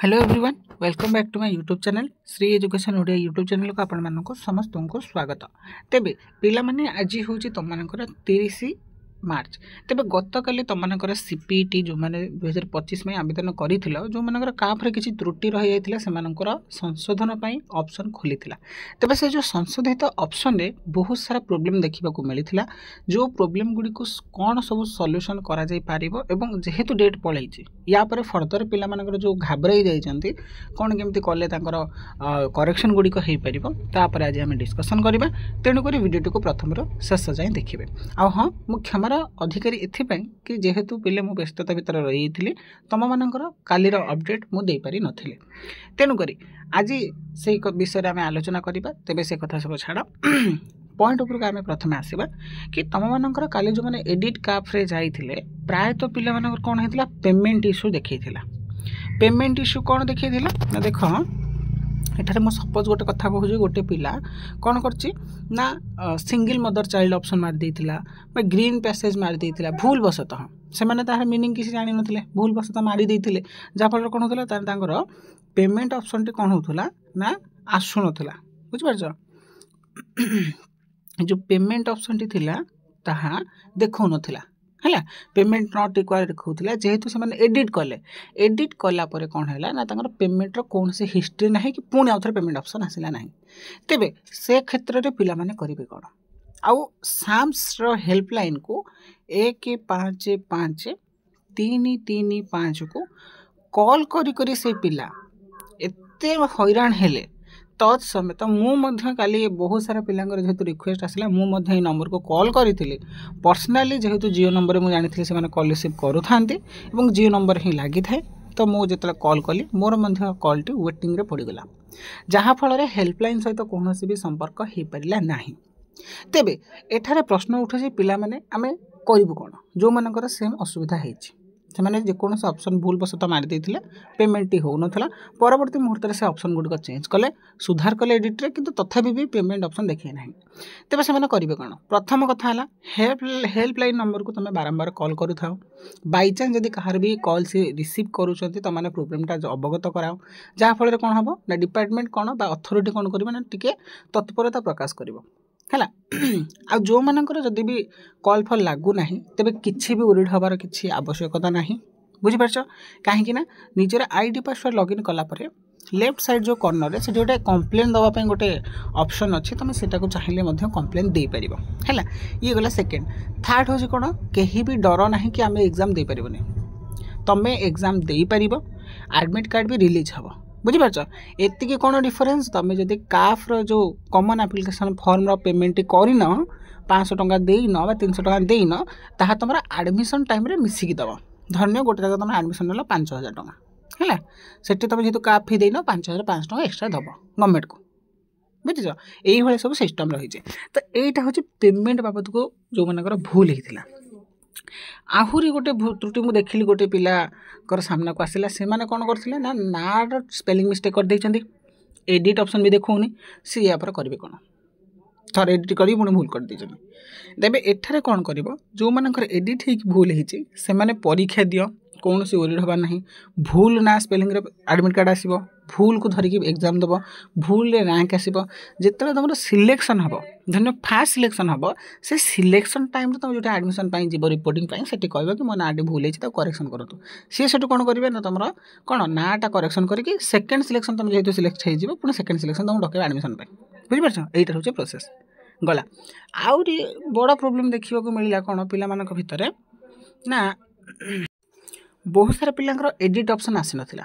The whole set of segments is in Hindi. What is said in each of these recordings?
Hello everyone, welcome back to my YouTube channel Shri education Odia YouTube channel को आपण मानक समस्त को स्वागत। तेबे पिला माने आज हूँ तुम मानकर 30 मार्च। तेबे गत काली तुम मानकर सीपीटी जो मैंने 2025 में आवेदन कर जो मानकर काफ्रे किसी त्रुटि रही जाता से संशोधन ऑप्शन खोली। तेबे से जो संशोधित ऑप्शन रे बहुत सारा प्रोब्लेम देखा मिलता जो प्रोब्लेम गुड़ी को कौन सब सॉल्यूशन करा जाई पारिबो एवं जेहेतु डेट पलैछि या पर फर्दर पिला मानकर जो घाबराई जाइछन्ति कौन केमती कले तांकर करेक्शन गुड़ी को हेई परिबो तापर आज हम डिस्कशन करबा। तेणु करी वीडियो को प्रथम शेष जाए देखिए। आ हाँ मु क्षमार अधिकारी एथिपाई कि जेहेतु पिले मु व्यस्तता भितर रही तुम मानकर कालीर अपडेट मु दे पारि नथिले। तेणु करी आज से विषय आम आलोचना करबा। तेबे से कथा सब छाड़ पॉइंट उपरको आम प्रथम आसवा कि तुम मानकर काली जो मैंने एडिट काफ्रे जाइए प्रायतः पिला मानकर कौन होता पेमेंट इश्यू देखा। पेमेंट इश्यू कौन देखा ना देख एठारे मो सपोज गोटे कथा कहूँ गोटे पिला कौन करना सिंगल मदर चाइल्ड ऑप्शन मार देइथिला ग्रीन पैसेज मार देइथिला भूल वशतः से माने तार मीनिंग किसी जानि नथिले भूल वशतः मारी देइथिले जाफल कौन होता तांकर पेमेंट ऑप्शन टी कौन होता ना आसु नथिला। बुझ पारछ जो पेमेंट ऑप्शन टी थिला ताहा देखौ नथिला है पेमेंट नॉट रिक्वायर्ड देखा जेहेतु से एडिट कले एडिट कला परे कौन है ना तांकर पेमेंट रो कौन से हिस्ट्री ना कि पुणी आउ थे पेमेंट ऑप्शन आसला ना। तेबे से क्षेत्र में पिला माने करिवे कौन आउ साम्स रो हेल्पलाइन को 155-335 को कॉल करी से पिला एते हैरान हेले तत्समेत तो मुझे काली बहुत सारा पिलांगर जेहेतु रिक्वेस्ट आसला मुझे ये नंबर को कॉल करी पर्सनाली जेहेतु जियो नंबर मुझे जानी से कॉल रिसीव करूँ जियो नंबर ही लगी थाए तो मुझे जो कॉल कली मोर कॉल टी वेटिंग रे पड़गला जहाँफल हेल्पलाइन सहित कौन भी संपर्क हो पारा ना। तेबे एठारे प्रश्न उठे पिला माने आमे करिबु कोन जो मानकर सेम असुविधा हेछि से मैंने जेकोसी ऑप्शन भूल वशतः मारी देते पेमेंट हो नाला परवर्ती मुहूर्त से ऑप्शन गुड़िक चेंज कले सुधार कले एडिट्रे किंतु तथापि भी पेमेंट ऑप्शन देखे ना। तेज से करेंगे कौन प्रथम कथा हेल्पलाइन नंबर को तुम बारंबार कॉल करू था बाई चान्स जदि कहार भी कॉल से रिसीव करुँच तो मैंने प्रोब्लेमटा अवगत कराओ जहाँफल कौन हम ना डिपार्टमेंट कौन अथॉरिटी कौन कर टे तत्परता प्रकाश कर है जो मानकर जदि भी कॉल फल लागू ना तेबे किछि भी ओरिड हबार किछि आवश्यकता ना। बुझिपारछ कहीं निजर आईडी पासवर्ड लॉगिन कला परे लेफ्ट साइड जो कॉर्नर से गोटे कंप्लेन दवाई गोटे ऑप्शन अच्छी तुम से चाहिए कंप्लेन दे पार है ये गला सेकेंड। थर्ड हूँ कौन कहीं भी डर ना कि आम एग्जाम दे पारबनी तुम्हें एग्जाम दे पार एडमिट कार्ड भी रिलीज हम। बुझिपारछ एतिकी कौन डिफरेन्स तुम जब काफ्र जो कॉमन एप्लिकेशन फॉर्म पेमेंट करन 500 टंका देन 300 टंका देन ताहा तुम एडमिशन टाइम रे मिसिकी दब धन्य गोटे जगह तुम एडमिशन ना 5000 टंका है से तुम जेहतु काफ फी देन 5500 टंका एक्सट्रा दब गवर्नमेंट को। बुझीच यही सब सिस्टम रही है। तो यहीटा हूँ पेमेंट बाबद को जो मानकर भूल होता आहुरी गोटे त्रुटि मुझे देखिली गोटे पिलाकर सामना को आसला से मैंने कौन करते ना ना स्पेलिंग मिस्टेक कर देइछन्ति एडिट ऑप्शन भी देखौनी सी या पर करेंगे कौन थर एडिट कर पुणी भूल कर देइछन्ति। तेबे एठारे कौन करिवो जो मानकर एडिट ही भूल होइछि से माने परीक्षा दियो कौन से ओरिड हबार नहीं भूल ना स्पेलिंग रे एडमिट कार्ड आसीबो भूल को धरिकी एग्जाम दब भूल रे रैंक आसीबो जेतले तुम सिलेक्शन हम धन्य फास्ट सिलेक्शन हम से सिलेक्शन टाइम तुम जो एडमिशन जीव रिपोर्टिंग से कह कि मो नाटी भूल होती करेक्शन करूँ सी से कौन करेंगे ना तुम कौन नाटा करेक्शन करके सेकेंड सिलेक्शन तुम जेहतु सिलेक्ट हो पुणी सेकेंड सिलेक्शन तुम डके एडमिशन बुझिपार यहीटा हूँ प्रोसेस गला। आउरी बड़ प्रोब्लेम देखा मिलला कौन पिला मानक भितर ना बहुत सारा पिलांकर एडिट ऑप्शन आसी नथिला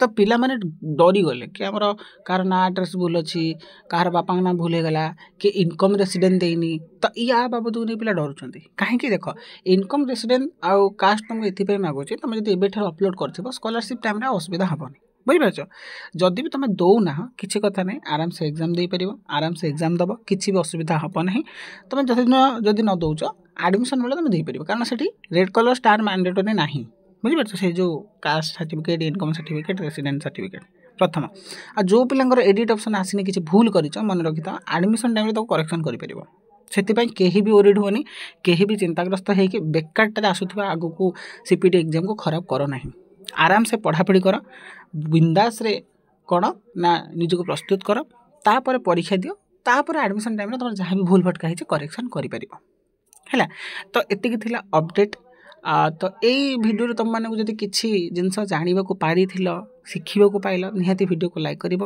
तो पिला माने डरी गले कि आमर कार ना एड्रेस भूल अच्छी कार बापा ना भूल होगला कि इनकम रेसिडेंट देनी तो या बाबद को नहीं पिला डरुंच कहीं देख इनकम रेसिडेंट आउ कास्ट तुमको ये मागुचे तुम जब एबेठार अपलोड कर स्कॉलरशिप टाइम असुविधा हेनी। बुझिपार जदि भी तुम दौना किसी कथा नहीं आराम से एग्जाम दे पार आराम से एग्जाम दब किसी भी असुविधा हम ना तुम जदि न दौच एडमिशन बेले तुम देपर कारण से रेड कलर स्टार मैंडेटरी ना। बुझिपार से जो caste certificate income certificate resident certificate प्रथम आ जो पिलांकर एडिट ऑप्शन आसनी किसी भूल कर मन रखी था एडमिशन टाइम करेक्शन कर से कहीं भी ओरिड होनी कहीं भी चिंताग्रस्त होकर बेकारटे आसूा आगू सीपीटी एग्जाम को खराब कर ना आराम से पढ़ापढ़ी कर बिंदास रे कौन ना निजक प्रस्तुत कर तापर परीक्षा दियो तापर एडमिशन टाइम तुम जहाँ भी भूल भटका होती करेक्शन कर तो एति थिला अपडेट तो यही भिडियो तुम मानक जब किसी जिनस जानवा पारी शिखा पाइल निहाती वीडियो को लाइक कर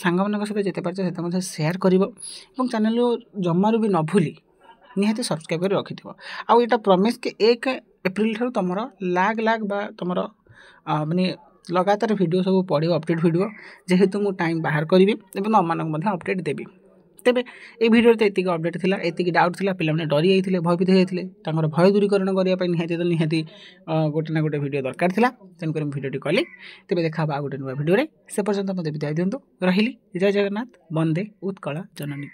सांग मान सहित जिते पार्थ सेयार कर चैनल जमारू भी न भूली निहाती सब्सक्राइब कर रखि आउ यहाँ प्रमिश कि 1 एप्रिल ठार तुम लाग लाग बा तुम माने लगातार वीडियो सब पढ़ो अपडेट वीडियो जेहेतु मुझे टाइम बाहर करी तुम मानक अपडेट देवी तेबे ये वीडियो तो ये अपडेट थिला एति डाउट थिला पिला माने डरी जाइथिले भयभीत होइथिले तांकर भय दूरीकरण करिया पई निहाती गोटे ना गोटे वीडियो दरकार थिला तेन कर वीडियो कली तेबे देखा बा गोटे नुवा वीडियो रे से पर्यंत मते विदाय दियंतु रहिली जय जगन्नाथ वंदे उत्कल जननी।